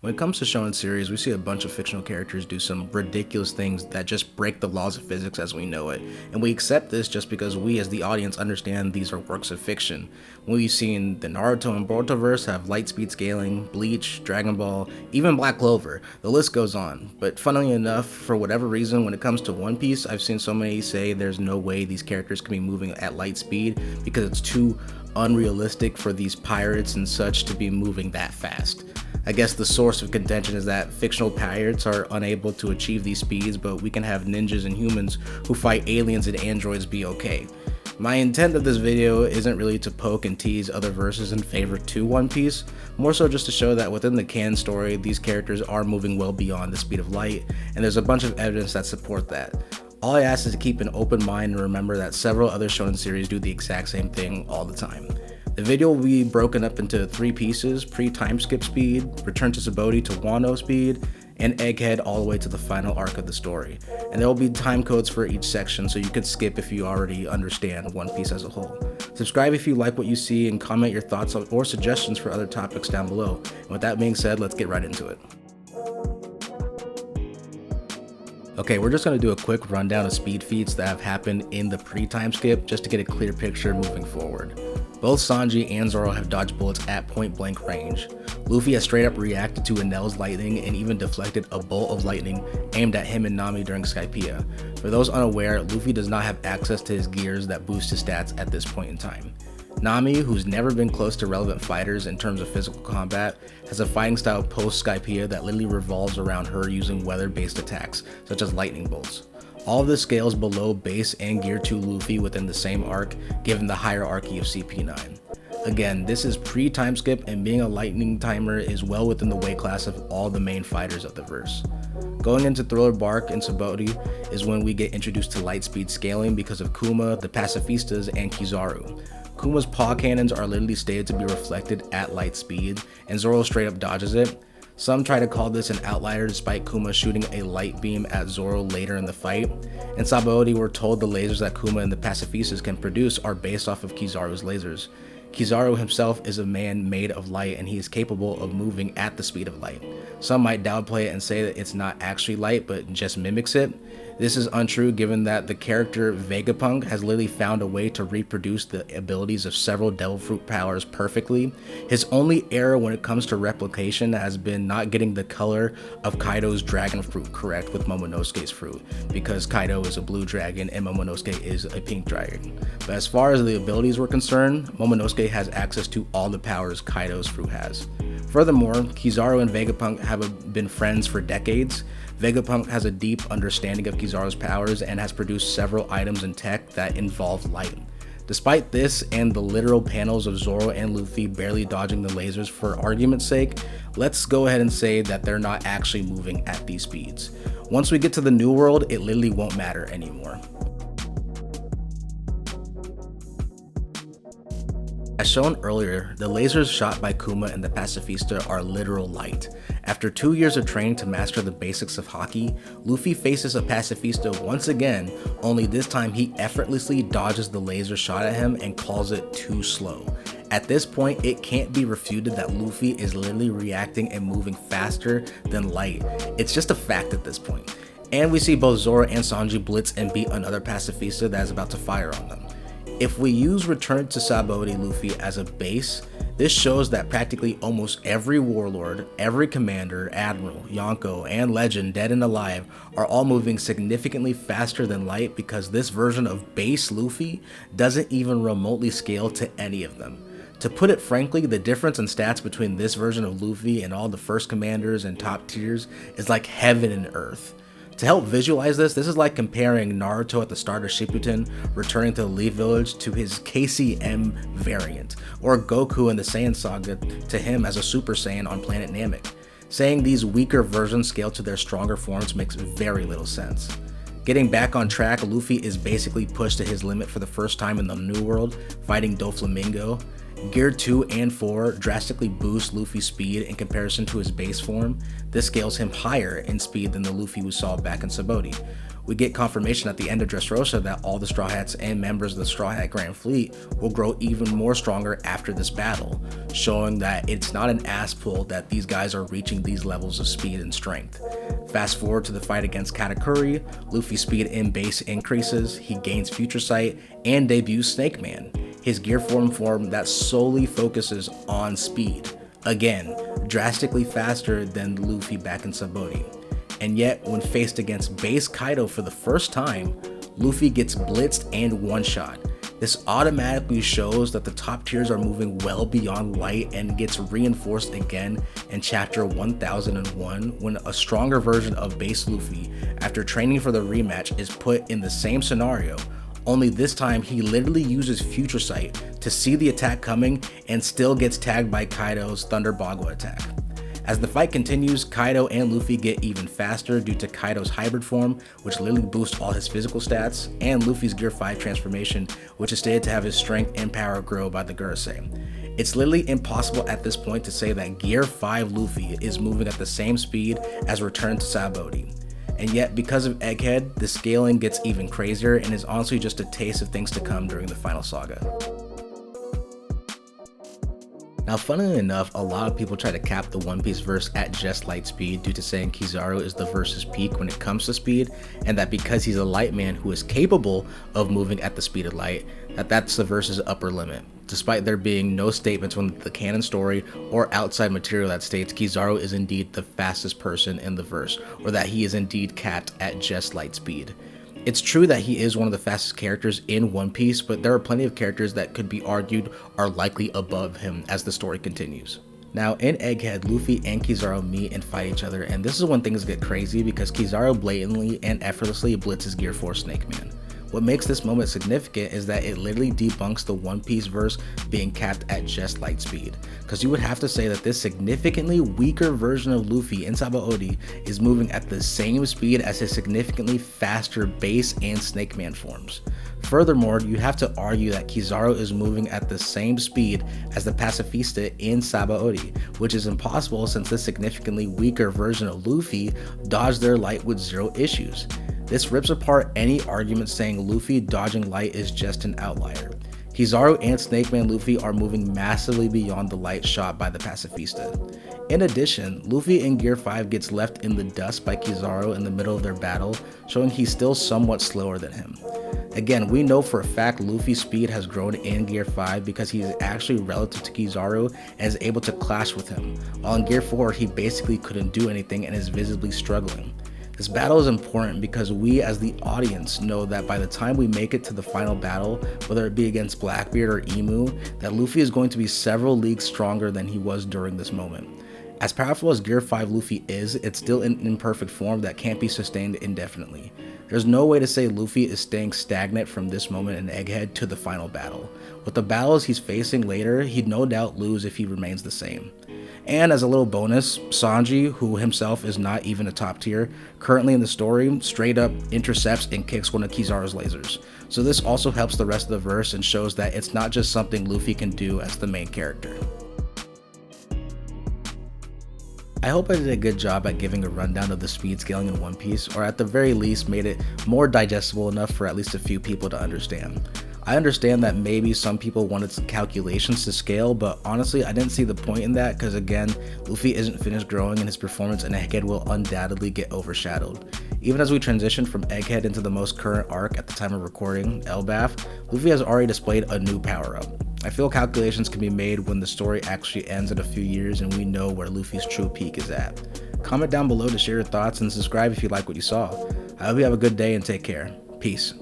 When it comes to shonen series, we see a bunch of fictional characters do some ridiculous things that just break the laws of physics as we know it, and we accept this just because we as the audience understand these are works of fiction. We've seen the Naruto and Borutoverse have light speed scaling, Bleach, Dragon Ball, even Black Clover, the list goes on. But funnily enough, for whatever reason, when it comes to One Piece, I've seen so many say there's no way these characters can be moving at light speed because it's too unrealistic for these pirates and such to be moving that fast. I guess the source of contention is that fictional pirates are unable to achieve these speeds, but we can have ninjas and humans who fight aliens and androids be okay. My intent of this video isn't really to poke and tease other verses in favor to One Piece, more so just to show that within the canon story, these characters are moving well beyond the speed of light, and there's a bunch of evidence that support that. All I ask is to keep an open mind and remember that several other shonen series do the exact same thing all the time. The video will be broken up into 3 pieces: pre-timeskip speed, return to Sabaody to Wano speed, and Egghead all the way to the final arc of the story. And there will be time codes for each section, so you can skip if you already understand One Piece as a whole. Subscribe if you like what you see, and comment your thoughts or suggestions for other topics down below. And with that being said, let's get right into it. Okay, we're just going to do a quick rundown of speed feats that have happened in the pre-time skip just to get a clear picture moving forward. Both Sanji and Zoro have dodged bullets at point blank range. Luffy has straight up reacted to Enel's lightning and even deflected a bolt of lightning aimed at him and Nami during Skypiea. For those unaware, Luffy does not have access to his gears that boost his stats at this point in time. Nami, who's never been close to relevant fighters in terms of physical combat, has a fighting style post Skypiea that literally revolves around her using weather-based attacks, such as lightning bolts. All of this scales below base and gear 2 Luffy within the same arc, given the hierarchy of CP9. Again, this is pre-time skip, and being a lightning timer is well within the weight class of all the main fighters of the verse. Going into Thriller Bark and Sabaody is when we get introduced to light speed scaling because of Kuma, the Pacifistas, and Kizaru. Kuma's paw cannons are literally stated to be reflected at light speed, and Zoro straight up dodges it. Some try to call this an outlier despite Kuma shooting a light beam at Zoro later in the fight. In Sabaody, we're told the lasers that Kuma and the Pacifistas can produce are based off of Kizaru's lasers. Kizaru himself is a man made of light, and he is capable of moving at the speed of light. Some might downplay it and say that it's not actually light but just mimics it. This is untrue given that the character Vegapunk has literally found a way to reproduce the abilities of several Devil Fruit powers perfectly. His only error when it comes to replication has been not getting the color of Kaido's dragon fruit correct with Momonosuke's fruit, because Kaido is a blue dragon and Momonosuke is a pink dragon. But as far as the abilities were concerned, Momonosuke has access to all the powers Kaido's fruit has. Furthermore, Kizaru and Vegapunk have been friends for decades. Vegapunk has a deep understanding of Kizaru's powers and has produced several items and tech that involve light. Despite this and the literal panels of Zoro and Luffy barely dodging the lasers for argument's sake, let's go ahead and say that they're not actually moving at these speeds. Once we get to the New World, it literally won't matter anymore. As shown earlier, the lasers shot by Kuma and the Pacifista are literal light. After 2 years of training to master the basics of Haki, Luffy faces a Pacifista once again, only this time he effortlessly dodges the laser shot at him and calls it too slow. At this point, it can't be refuted that Luffy is literally reacting and moving faster than light. It's just a fact at this point. And we see both Zoro and Sanji blitz and beat another Pacifista that is about to fire on them. If we use Return to Sabaody Luffy as a base, this shows that practically almost every warlord, every commander, admiral, Yonko, and legend dead and alive are all moving significantly faster than light because this version of base Luffy doesn't even remotely scale to any of them. To put it frankly, the difference in stats between this version of Luffy and all the first commanders and top tiers is like heaven and earth. To help visualize this is like comparing Naruto at the start of Shippuden returning to the Leaf Village to his KCM variant, or Goku in the Saiyan Saga to him as a Super Saiyan on planet Namek. Saying these weaker versions scale to their stronger forms makes very little sense. Getting back on track, Luffy is basically pushed to his limit for the first time in the New World, fighting Doflamingo. Gear 2 and 4 drastically boost Luffy's speed in comparison to his base form. This scales him higher in speed than the Luffy we saw back in Sabaody. We get confirmation at the end of Dressrosa that all the Straw Hats and members of the Straw Hat Grand Fleet will grow even more stronger after this battle, showing that it's not an ass pull that these guys are reaching these levels of speed and strength. Fast forward to the fight against Katakuri, Luffy's speed in base increases, he gains Future Sight, and debuts Snake Man, his gear form that solely focuses on speed. Again, drastically faster than Luffy back in Sabaody. And yet, when faced against base Kaido for the first time, Luffy gets blitzed and one-shot. This automatically shows that the top tiers are moving well beyond light and gets reinforced again in chapter 1001 when a stronger version of base Luffy, after training for the rematch, is put in the same scenario, only this time he literally uses Future Sight to see the attack coming and still gets tagged by Kaido's Thunder Bagua attack. As the fight continues, Kaido and Luffy get even faster due to Kaido's hybrid form, which literally boosts all his physical stats, and Luffy's Gear 5 transformation, which is stated to have his strength and power grow by the Gurusei. It's literally impossible at this point to say that Gear 5 Luffy is moving at the same speed as Return to Sabaody. And yet, because of Egghead, the scaling gets even crazier and is honestly just a taste of things to come during the final saga. Now, funnily enough, a lot of people try to cap the One Piece verse at just light speed due to saying Kizaru is the verse's peak when it comes to speed, and that because he's a light man who is capable of moving at the speed of light, that's the verse's upper limit, despite there being no statements from the canon story or outside material that states Kizaru is indeed the fastest person in the verse, or that he is indeed capped at just light speed. It's true that he is one of the fastest characters in One Piece, but there are plenty of characters that could be argued are likely above him as the story continues. Now, in Egghead, Luffy and Kizaru meet and fight each other, and this is when things get crazy because Kizaru blatantly and effortlessly blitzes Gear 4 Snake Man. What makes this moment significant is that it literally debunks the One Piece verse being capped at just light speed, because you would have to say that this significantly weaker version of Luffy in Sabaody is moving at the same speed as his significantly faster base and Snake Man forms. Furthermore, you have to argue that Kizaru is moving at the same speed as the Pacifista in Sabaody, which is impossible since this significantly weaker version of Luffy dodged their light with zero issues. This rips apart any argument saying Luffy dodging light is just an outlier. Kizaru and Snake Man Luffy are moving massively beyond the light shot by the Pacifista. In addition, Luffy in Gear 5 gets left in the dust by Kizaru in the middle of their battle, showing he's still somewhat slower than him. Again, we know for a fact Luffy's speed has grown in Gear 5 because he is actually relative to Kizaru and is able to clash with him, while in Gear 4 he basically couldn't do anything and is visibly struggling. This battle is important because we as the audience know that by the time we make it to the final battle, whether it be against Blackbeard or Emu, that Luffy is going to be several leagues stronger than he was during this moment. As powerful as Gear 5 Luffy is, it's still in imperfect form that can't be sustained indefinitely. There's no way to say Luffy is staying stagnant from this moment in Egghead to the final battle. With the battles he's facing later, he'd no doubt lose if he remains the same. And as a little bonus, Sanji, who himself is not even a top tier, currently in the story, straight up intercepts and kicks one of Kizaru's lasers. So this also helps the rest of the verse and shows that it's not just something Luffy can do as the main character. I hope I did a good job at giving a rundown of the speed scaling in One Piece, or at the very least made it more digestible enough for at least a few people to understand. I understand that maybe some people wanted some calculations to scale, but honestly I didn't see the point in that because again, Luffy isn't finished growing and his performance in Egghead will undoubtedly get overshadowed. Even as we transition from Egghead into the most current arc at the time of recording, Elbaf, Luffy has already displayed a new power-up. I feel calculations can be made when the story actually ends in a few years and we know where Luffy's true peak is at. Comment down below to share your thoughts and subscribe if you like what you saw. I hope you have a good day and take care. Peace.